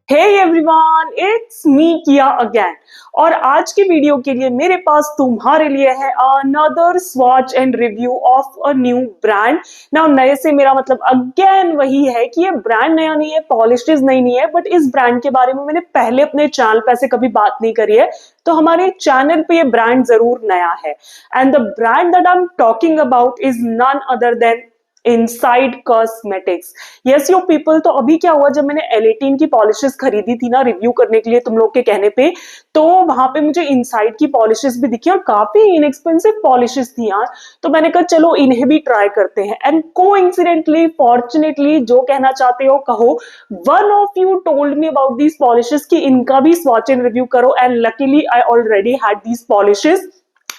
Hey everyone, it's me किया again. और आज की वीडियो के लिए मेरे पास तुम्हारे लिए है another swatch and review of a new brand. ना नए से मेरा मतलब अगेन वही है कि ये ब्रांड नया नहीं है, पॉलिशेस नई नहीं है, बट इस ब्रांड के बारे में मैंने पहले अपने चैनल पे ऐसे कभी बात नहीं करी है, तो हमारे चैनल पे ये ब्रांड जरूर नया है। And the brand that I am talking about is none other than Insight Cosmetics. Yes you people, तो अभी क्या हुआ, जब मैंने L18 की पॉलिशेस खरीदी थी ना रिव्यू करने के लिए तुम लोग के कहने पे, तो वहां पे मुझे इनसाइड की पॉलिशेस भी दिखी और काफी इनएक्सपेंसिव पॉलिशेस थी यार। तो मैंने कहा चलो इन्हें भी ट्राई करते हैं। एंड कोइंसिडेंटली, फॉर्चुनेटली, जो कहना चाहते हो कहो, one of you told me about these polishes कि इनका भी स्वॉच एंड रिव्यू करो। And luckily I already had these polishes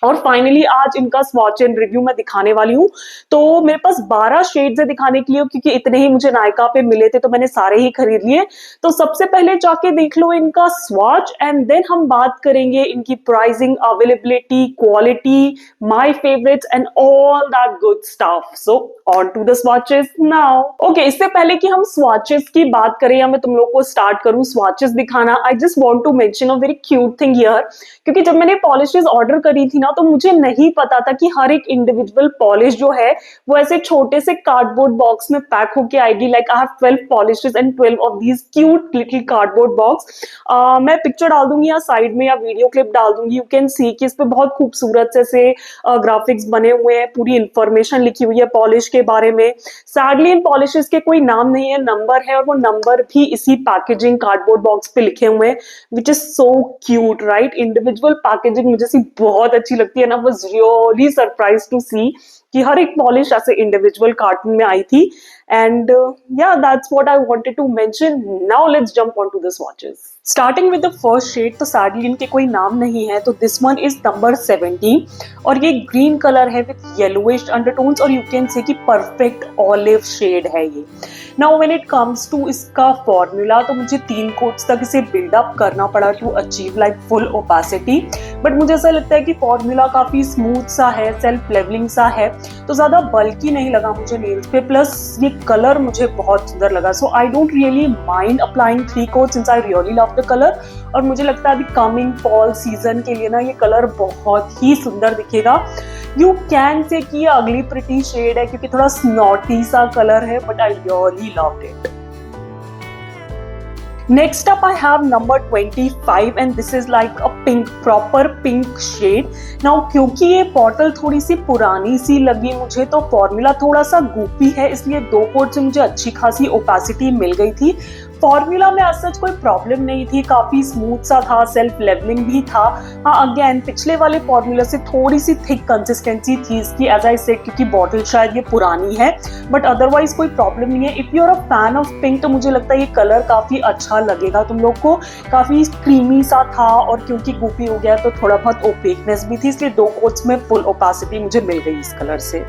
और फाइनली आज इनका स्वॉच एंड रिव्यू मैं दिखाने वाली हूँ। तो मेरे पास 12 शेड्स है दिखाने के लिए, क्योंकि इतने ही मुझे नायका पे मिले थे तो मैंने सारे ही खरीद लिए। तो सबसे पहले जाके देख लो इनका स्वॉच एंड देन हम बात करेंगे इनकी pricing, availability, quality, my favourites and all that good stuff. So on to the swatches now. Okay, इससे पहले कि हम स्वॉचेस की बात करें या मैं तुम लोग को स्टार्ट करूं स्वॉचेस दिखाना, I just want to mention a very cute thing here. क्योंकि जब मैंने पॉलिशेस ऑर्डर करी थी ना, तो मुझे नहीं पता था कि हर एक इंडिविजुअल पॉलिश जो है वो ऐसे छोटे से कार्डबोर्ड बॉक्स में पैक होके आएगी। Like I have 12 polishes and 12 of these cute little cardboard box. मैं पिक्चर डाल दूंगी या साइड में या वीडियो क्लिप डाल दूंगी। यू कैन सी कि इस पे बहुत खूबसूरत से ग्राफिक्स बने हुए हैं, पूरी इंफॉर्मेशन लिखी हुई है पॉलिश के बारे में। सैडली इन पॉलिशेस के कोई नाम नहीं है, नंबर है, और वो नंबर भी इसी पैकेजिंग कार्डबोर्ड बॉक्स पे लिखे हुए हैं, which is so cute right. Individual packaging मुझे सी बहुत अच्छी लगती है ना। वाज रियली सरप्राइज टू सी कि हर एक पॉलिश ऐसे इंडिविजुअल कार्टून में आई थी। And yeah that's what I wanted to mention. Now let's jump on to the swatches. Starting with the first shade, तो सैडली इनके कोई नाम नहीं है, तो दिस वन इज नंबर 17 और ये ग्रीन कलर है विद येलोइश अंडरटोन्स और यू कैन से कि परफेक्ट ऑलिव शेड है ये। Now when it comes to इसका फॉर्मूला, तो मुझे 3 कोट्स तक इसे बिल्डअप करना पड़ा to achieve like full opacity. But मुझे ऐसा लगता है कि फॉर्मूला काफी स्मूथ सा है, सेल्फ लेवलिंग सा है, तो ज्यादा बल्की नहीं लगा मुझे नेल्स पे। प्लस ये कलर मुझे बहुत सुंदर लगा, so I don't really mind applying 3 coats since I really love the colour. और मुझे लगता है अभी कमिंग फॉल सीजन के लिए ना ये कलर बहुत ही सुंदर दिखेगा। यू कैन से कि ये अगली प्रिटी शेड है क्योंकि थोड़ा स्नॉटी सा कलर है, but I really loved it. Next up I have number 25 and this is like a pink, proper pink shade. Now क्योंकि ये बॉटल थोड़ी सी पुरानी सी लगी मुझे, तो फॉर्मूला थोड़ा सा गुपी है, इसलिए 2 कोट से मुझे अच्छी खासी ओपेसिटी मिल गई थी। फॉर्मूला में आज सच कोई प्रॉब्लम नहीं थी, काफी स्मूथ सा था, सेल्फ लेवलिंग भी था। हाँ, अगेन पिछले वाले फॉर्मूला से थोड़ी सी थिक कंसिस्टेंसी थी इसकी, एज आई सेड, क्योंकि बॉटल शायद ये पुरानी है, बट अदरवाइज कोई प्रॉब्लम नहीं है। If you are a fan of pink, तो मुझे लगता है ये कलर काफी अच्छा लगेगा तुम लोग को। काफी क्रीमी सा था और क्योंकि गुपी हो गया तो थोड़ा बहुत ओपेकनेस भी थी, इसलिए 2 कोट्स में फुल ओपेसिटी मुझे मिल गई इस कलर से।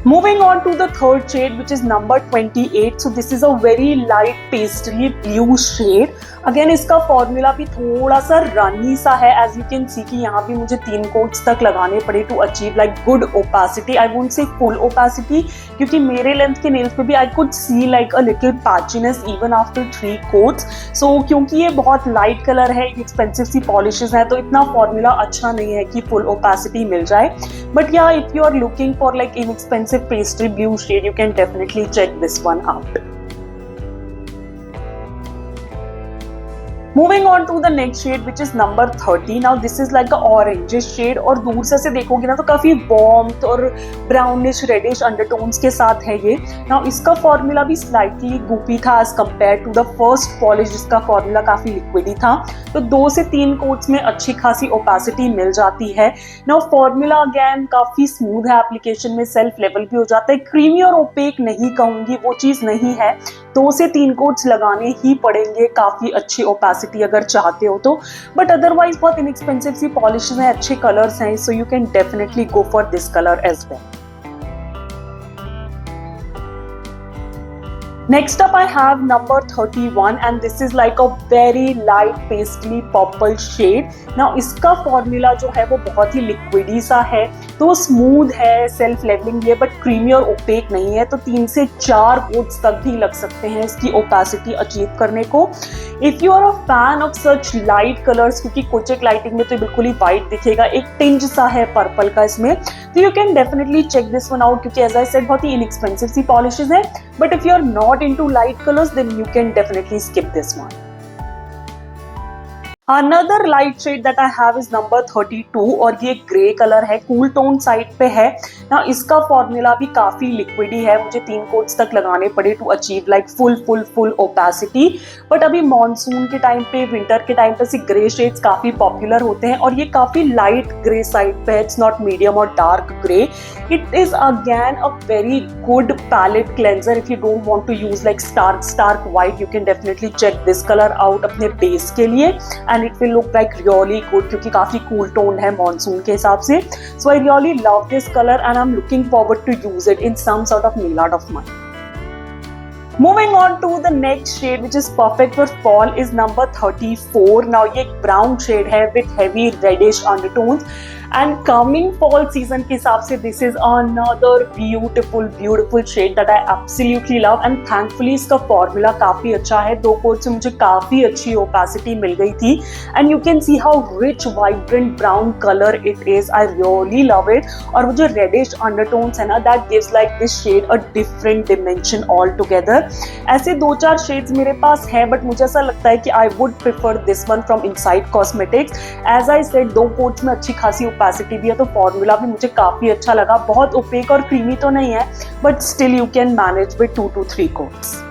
Moving on to the third shade, which is number 28. So this is a very light pastely blue shade. Again इसका फॉर्मूला भी थोड़ा सा रनी सा है, एज यू कैन सी कि यहाँ भी मुझे 3 कोट्स तक लगाने पड़े to achieve like good opacity. I won't say full opacity, क्योंकि मेरे लेंथ के नेल्स पे भी I could see like a little patchiness even after 3 coats. सो क्योंकि ये बहुत लाइट कलर है, एक्सपेंसिव सी पॉलिशेस है, तो इतना फॉर्मूला अच्छा नहीं है कि फुल ओपेसिटी मिल जाए। But yeah if you are looking for like inexpensive pastel blue shade, you can definitely check this one out. Moving on to the next shade, which is number 30. Now this is like a orange shade और दूर से देखोगे ना तो काफी warmth और brownish reddish undertones के साथ है ये। Now इसका फॉर्मूला भी slightly goopy था as compared to the first polish, जिसका फॉर्मूला काफी liquidy था, तो 2 से 3 कोट्स में अच्छी खासी ओपेसिटी मिल जाती है। Now फॉर्मूला अगेन काफी स्मूथ है, एप्लीकेशन में सेल्फ लेवल भी हो जाता है, क्रीमी और ओपेक नहीं कहूंगी, वो चीज नहीं है। 2 से 3 कोट्स लगाने ही पड़ेंगे काफी अच्छी ओपेसिटी अगर चाहते हो तो, बट अदरवाइज बहुत इनएक्सपेंसिव सी पॉलिशेस हैं, अच्छे कलर्स हैं, so you can definitely go for this colour as well. Next up I have number 31 and this is like a very light pastely purple shade. Now इसका formula जो है वो बहुत ही लिक्विडी सा है, तो स्मूथ है, सेल्फ लेवलिंग है, बट क्रीमी और ओपेक नहीं है, तो 3 से 4 कोट्स तक भी लग सकते हैं इसकी ओपेसिटी अचीव करने को। If you are a fan of such light colours, क्योंकि कोचेक लाइटिंग में तो बिल्कुल ही वाइट दिखेगा, एक टिंज सा है पर्पल का इसमें, तो you can definitely check this one out, क्योंकि एज आई सेड बहुत ही इनएक्सपेंसिव सी पॉलिशेस है। But if you are not into light colours then you can definitely skip this one. Another light shade that I have is number 32 और ये grey colour है, cool tone side पे है ना। इसका फॉर्मूला भी काफी लिक्विडी है, मुझे 3 कोट्स तक लगाने पड़े to achieve like full opacity. But अभी मॉनसून के टाइम पे, विंटर के टाइम पे से ग्रे शेड्स काफी पॉपुलर होते हैं और ये काफी लाइट ग्रे साइड पे है, इट्स नॉट मीडियम और dark grey. It is again a very good palette cleanser. If you don't want to use like stark white, you can definitely check this colour out अपने base के लिए and it will look like really good, क्योंकि काफी cool toned है monsoon के हिसाब से। So I really love this color and I'm looking forward to use it in some sort of nail art of mine. Moving on to the next shade which is perfect for fall is number 34. Now ये एक brown shade है with heavy reddish undertones and coming fall season के हिसाब से this is another beautiful shade that I absolutely love and thankfully इसका formula काफी अच्छा है। 2 कोट से मुझे काफी अच्छी ओपेसिटी मिल गई थी and you can see how rich vibrant brown color it is. I really love it और वो जो reddish undertones है ना, that gives like this shade a different dimension altogether. ऐसे 2-4 शेड्स मेरे पास है बट मुझे ऐसा लगता है कि I would prefer this one from Insight Cosmetics. As I said 2 coats में अच्छी खासी ओपेसिटी भी है, तो फॉर्मूला भी मुझे काफी अच्छा लगा। बहुत ओपेक और क्रीमी तो नहीं है but still you can manage with 2 to 3 quotes.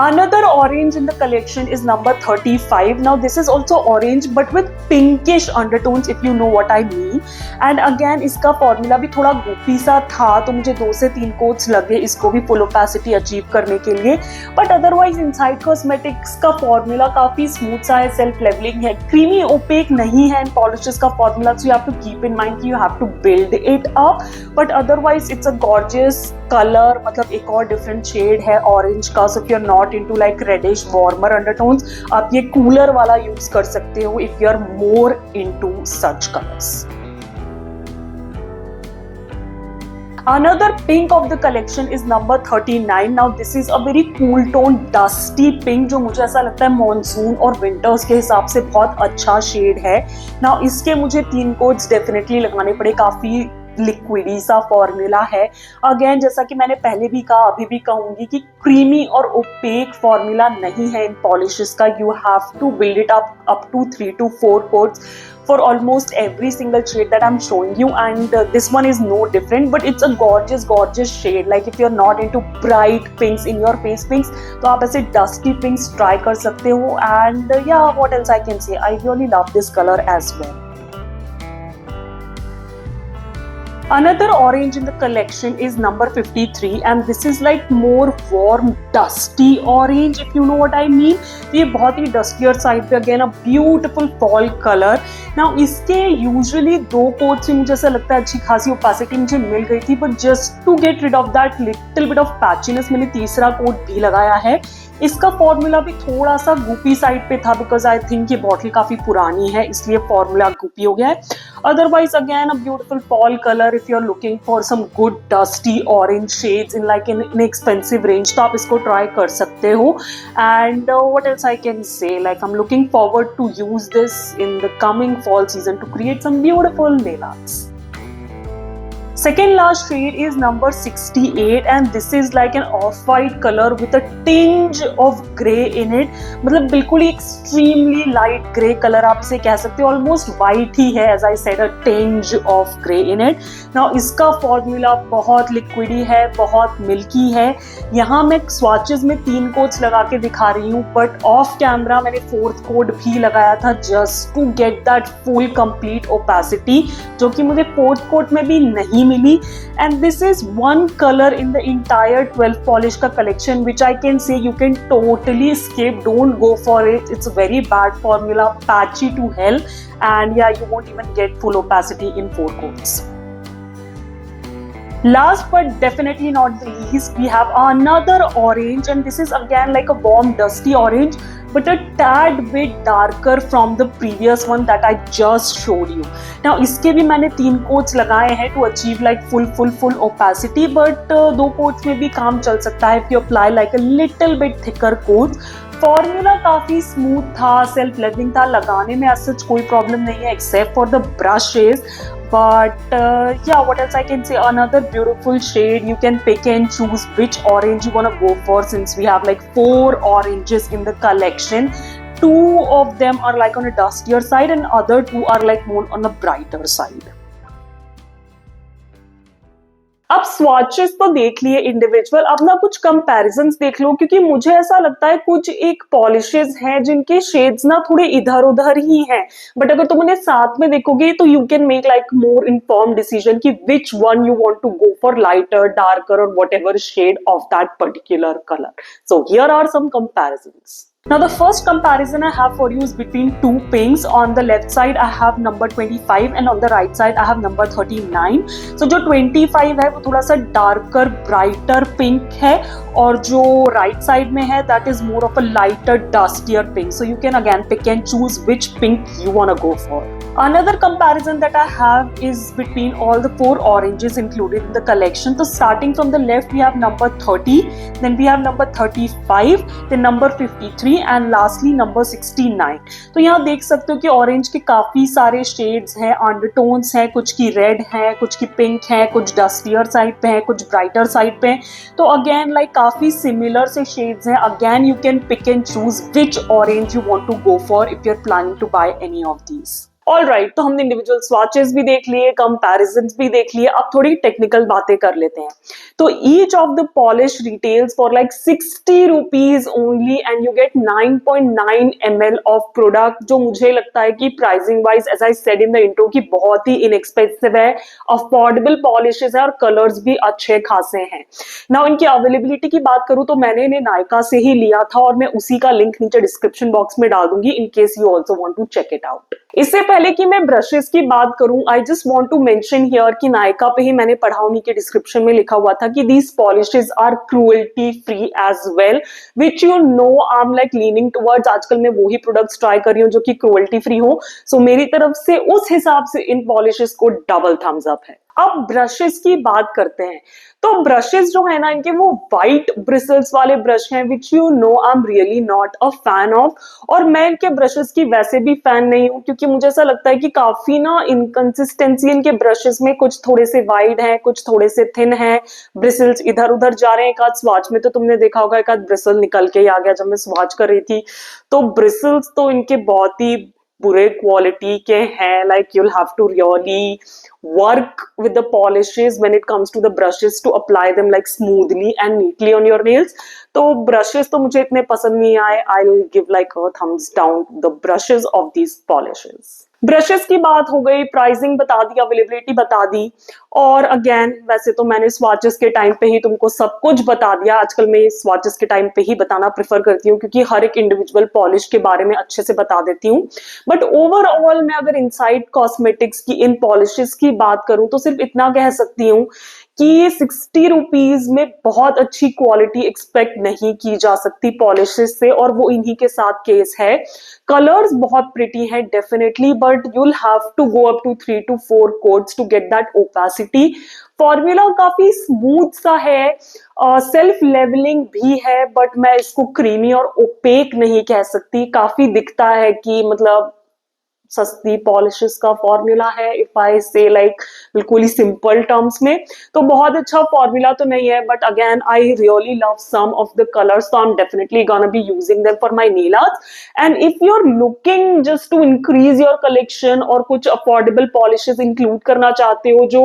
Another orange in the collection is number 35. Now this is also orange but with pinkish undertones, if you know what I mean. And again इसका formula भी थोड़ा goofy सा था, तो मुझे 2 से 3 quotes लगे इसको भी फुल ओपेसिटी अचीव करने के लिए। बट अदरवाइज इनसाइड कॉस्मेटिक्स का फॉर्मूला काफी स्मूथ सा है, सेल्फ लेवलिंग है, क्रीमी ओपेक नहीं है इन पॉलिशेस का formula, so you have to keep in mind कि you have to build it up. But otherwise it's a gorgeous colour, मतलब एक और डिफरेंट शेड है ऑरेंज का। So if you are not into like reddish warmer undertones, आप ये cooler वाला use कर सकते हो if you are more into such colors. Another pink of the collection is number 39. Now this is a very cool tone dusty pink जो मुझे ऐसा लगता है मॉनसून और विंटर्स के हिसाब से बहुत अच्छा शेड है। Now इसके मुझे 3 कोट्स डेफिनेटली लगाने पड़े, काफी लिक्विडी सा फॉर्मूला है। अगेन जैसा कि मैंने पहले भी कहा, अभी भी कहूंगी कि क्रीमी और ओपेक फॉर्मूला नहीं है इन पॉलिशेस का। You have to build it up to 3 to 4 coats for almost every single shade that I'm showing you, and this one is no different, but it's a gorgeous shade. Like if you're not into bright pinks, in your face pinks, तो आप ऐसे dusty pinks try कर सकते हो। and yeah, what else I can say, I really love this color as well. Another orange in the collection is number 53 and this is like more warm dusty orange, if you know what I mean. ये बहुत ही dustier side पे, again a beautiful fall color. Now इसके usually 2 coats में मुझे ऐसा लगता है अच्छी खासी opacity मुझे मिल गई थी, but just to get rid of that little bit of patchiness मैंने तीसरा कोट भी लगाया है। इसका फॉर्मूला भी थोड़ा सा गुपी साइड पे था बिकॉज आई थिंक ये बॉटल काफी पुरानी है, इसलिए फॉर्मूला गुपी हो गया है। Otherwise again a beautiful fall colour if you are looking for some good dusty orange shades in like inexpensive range, तो आप इसको ट्राई कर सकते हो। And what else I can say, like I am looking forward to use this in the coming fall season to create some beautiful nail arts. Second last shade is number 68 and this is like an off-white color with a tinge of grey in it. मतलब बिल्कुल ही extremely light grey color आप इसे कह सकते हो, almost white ही है, as I said a tinge of grey in it. Now इसका formula बहुत liquidy है, बहुत milky है। यहाँ मैं swatches में 3 coats लगा के दिखा रही हूँ, but off camera मैंने 4th coat भी लगाया था just to get that full complete opacity, जो कि मुझे 4th coat में भी नहीं मिली। And this is one color in the entire 12 polish का collection which I can say you can totally skip, don't go for it, it's a very bad formula, patchy to hell, and yeah, you won't even get full opacity in 4 coats. Last but definitely not the least, we have another orange, and this is again like a warm dusty orange, but a tad bit darker from the previous one that I just showed you. Now इसके भी मैंने 3 coats लगाए हैं to achieve like full opacity, but 2 coats में भी काम चल सकता है if you apply like a little bit thicker coat. Formula काफी स्मूथ था, सेल्फ लेवलिंग था, लगाने में सच कोई प्रॉब्लम नहीं है except for the brushes. But yeah, what else I can say? Another beautiful shade. You can pick and choose which orange you wanna go for, since we have like 4 oranges in the collection. 2 of them are like on a dustier side and other 2 are like more on the brighter side. अब swatches तो देख लिए individual, अब ना कुछ comparisons देख लो, क्योंकि मुझे ऐसा लगता है कुछ एक पॉलिशेस हैं जिनके शेड्स ना थोड़े इधर उधर ही हैं, बट अगर तुम उन्हें साथ में देखोगे तो you can make like more informed decision कि which one you want to go for, lighter, darker और whatever shade of that particular colour. So here are some comparisons. Now the first comparison I have for you is between 2 pinks. On the left side I have number 25 and on the right side I have number 39. So जो 25 है वो थोड़ा सा darker brighter pink है, और जो right side में है that is more of a lighter dustier pink. So you can again pick and choose which pink you wanna go for. Another comparison that I have is between all the 4 oranges included in the collection. So starting from the left we have number 30, then we have number 35, then number 53 and lastly number 69. तो यहाँ देख सकते हो कि orange के काफी सारे shades हैं, अंडरटोन्स हैं, कुछ की रेड है, कुछ की पिंक है, कुछ डस्टियर साइड पे है, कुछ ब्राइटर साइड पे है. तो अगेन लाइक काफी सिमिलर से शेड्स हैं. Again you can pick and choose which orange you want to go for if you are planning to buy any of these. All right, तो हमने इंडिविजुअल स्वॉचेस भी देख लिए, कंपैरिजंस भी देख लिए, अब थोड़ी टेक्निकल बातें कर लेते हैं. तो each of the polish retails for like 60 rupees only and you get 9.9 ml of product, जो मुझे लगता है कि pricing wise as I said in the intro की बहुत ही इनएक्सपेंसिव है, अफोर्डेबल पॉलिशेस है और कलर्स भी अच्छे खासे हैं. नाउ इनकी अवेलेबिलिटी की बात करूं तो मैंने इन्हें नायका से ही लिया था और मैं उसी का लिंक नीचे डिस्क्रिप्शन बॉक्स में डाल दूंगी in case you also want to check it out. इससे पहले कि मैं ब्रशेस की बात करूं, I just want to mention here कि नायका पे ही मैंने पढ़ा, उन्हीं के डिस्क्रिप्शन में लिखा हुआ था कि these polishes are cruelty free as well, which you know I am like leaning towards. आजकल मैं वही प्रोडक्ट्स ट्राई कर रही हूँ जो कि क्रुएल्टी फ्री हो. सो मेरी तरफ से उस हिसाब से इन पॉलिशेस को डबल थम्स अप है. अब ब्रशेस की बात करते हैं. तो ब्रशेस जो है ना, इनके वो व्हाइट ब्रिसल्स वाले ब्रश हैं विच you know I am really not a fan of. और मैं इनके ब्रशेस की वैसे भी फैन नहीं हूं, क्योंकि मुझे ऐसा लगता है कि काफी ना इनकंसिस्टेंसी इनके ब्रशेस में, कुछ थोड़े से वाइड हैं, कुछ थोड़े से थिन हैं, ब्रिसल्स इधर उधर जा रहे हैं. एक आध स्वाच में तो तुमने देखा होगा एक आध ब्रिसल निकल के ही आ गया जब मैं स्वाच कर रही थी. तो ब्रिसल्स तो इनके बहुत ही बुरे क्वालिटी के हैं. Like you'll have to really work with the polishes when it comes to the brushes to apply them like smoothly and neatly on your nails. तो brushes तो मुझे इतने पसंद नहीं आए. I'll give like a thumbs down the brushes of these polishes. Brushes की बात हो गई, प्राइसिंग बता दी, अवेलेबिलिटी बता दी, और अगेन वैसे तो मैंने स्वॉचेस के टाइम पे ही तुमको सब कुछ बता दिया. आजकल मैं स्वॉचेस के टाइम पे ही बताना प्रेफर करती हूँ, क्योंकि हर एक इंडिविजुअल पॉलिश के बारे में अच्छे से बता देती हूँ. बट ओवरऑल मैं अगर इनसाइड कॉस्मेटिक्स की इन पॉलिशेस की बात करूं तो सिर्फ इतना कह सकती हूँ कि 60 रुपीज में बहुत अच्छी क्वालिटी एक्सपेक्ट नहीं की जा सकती पॉलिशेस से, और वो इन्हीं के साथ केस है. कलर्स बहुत प्रिटी है definitely, but you'll have to go up to 3 to 4 coats to get that opacity. Formula काफी स्मूथ सा है, सेल्फ लेवलिंग भी है, बट मैं इसको क्रीमी और ओपेक नहीं कह सकती. काफी दिखता है कि मतलब सस्ती पॉलिशेस का फॉर्मूला है, इफ आई से लाइक बिल्कुल ही सिंपल टर्म्स में. तो बहुत अच्छा फॉर्मूला तो नहीं है, but again I really love some of the colours, so I am definitely gonna be using them for my nail art. And if you are looking just to increase your collection और कुछ affordable polishes include करना चाहते हो जो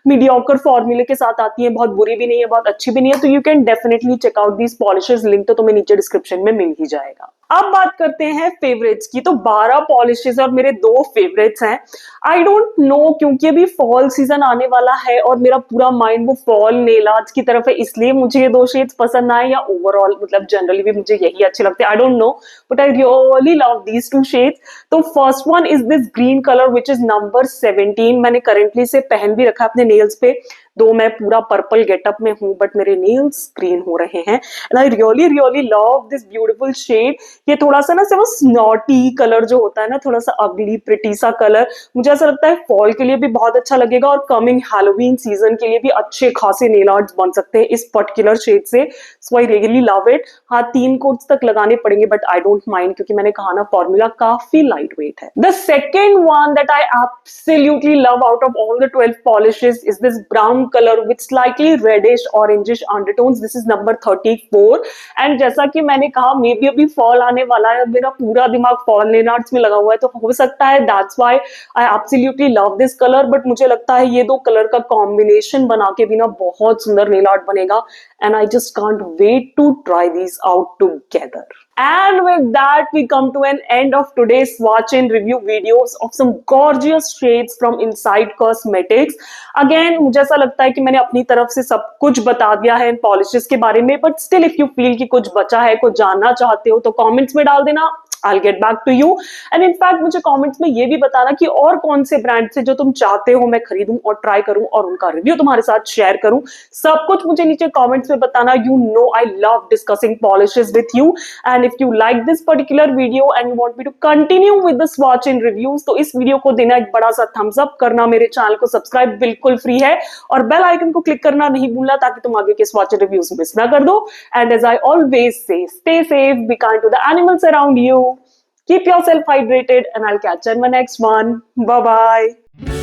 mediocre फॉर्मूले के साथ आती है, बहुत बुरी भी नहीं है, बहुत अच्छी भी नहीं है, तो you can definitely check out these polishes. Link तो तुम्हें नीचे डिस्क्रिप्शन में मिल ही जाएगा. अब बात करते हैं फेवरेट्स की. तो 12 पॉलिशेस और मेरे 2 फेवरेट्स हैं. आई डोंट नो, क्योंकि अभी फॉल सीजन आने वाला है और मेरा पूरा माइंड वो फॉल नेल आर्ट्स की तरफ है, इसलिए मुझे ये 2 शेड्स पसंद आए, या ओवरऑल मतलब जनरली भी मुझे यही अच्छे लगते हैं. I don't know, but I really love these 2 shades. तो first one is this green colour which is number 17. मैंने करेंटली से पहन भी रखा है अपने नेल्स पे. दो मैं पूरा पर्पल गेटअप में हूँ बट मेरे नेल्स ग्रीन हो रहे हैं and I really really love this beautiful shade. ये थोड़ा सा ना से वो स्नॉटी कलर जो होता है ना, थोड़ा सा अगली प्रिटी सा कलर, मुझे ऐसा लगता है फॉल के लिए भी बहुत अच्छा लगेगा और कमिंग हैलोवीन सीजन के लिए भी अच्छे खासे नेल आर्ट्स बन सकते हैं इस पर्टिकुलर शेड से। सो आई रियली लव इट। हाँ, 3 कोट्स तक लगाने पड़ेंगे बट आई डोंट माइंड, क्योंकि मैंने कहा ना फॉर्मूला काफी लाइट वेट है। The second one that I absolutely love out of all the 12 polishes is this brown colour with slightly reddish orangish undertones. This is number 34 and जैसा कि मैंने कहा मे बी अभी फॉल आने वाला है, मेरा पूरा दिमाग फॉल नेल आर्ट्स में लगा हुआ है, तो हो सकता है that's why I absolutely love this colour. But मुझे लगता है ये दो कलर का कॉम्बिनेशन बना के भी ना बहुत सुंदर नेल आर्ट बनेगा and I just can't wait to try these out together. And with that, we come to an end of today's swatch and review videos of some gorgeous shades from Inside Cosmetics. Again, मुझे ऐसा लगता है कि मैंने अपनी तरफ से सब कुछ बता दिया है इन पॉलिशेस के बारे में, but still if you feel कि कुछ बचा है, कुछ जानना चाहते हो तो कमेंट्स में डाल देना। I'll get back to you. And in fact, मुझे कमेंट्स में ये भी बताना कि और कौन से ब्रांड से जो तुम चाहते हो मैं खरीदूं और ट्राई करूं और उनका रिव्यू तुम्हारे साथ शेयर करूं। सब कुछ मुझे नीचे कमेंट्स में बताना। You know I love discussing polishes with you. And if you like this particular video and you want me to continue with the swatch and reviews, तो इस वीडियो को देना एक बड़ा सा थम्स अप करना, मेरे चैनल को सब्सक्राइब बिल्कुल फ्री है और बेल आइकन को क्लिक करना नहीं भूलना ताकि तुम आगे के स्वatch and reviews मिस ना कर दो। And as I always say, stay safe, be kind to the animals around you. Keep yourself hydrated and I'll catch you in my next one. Bye bye.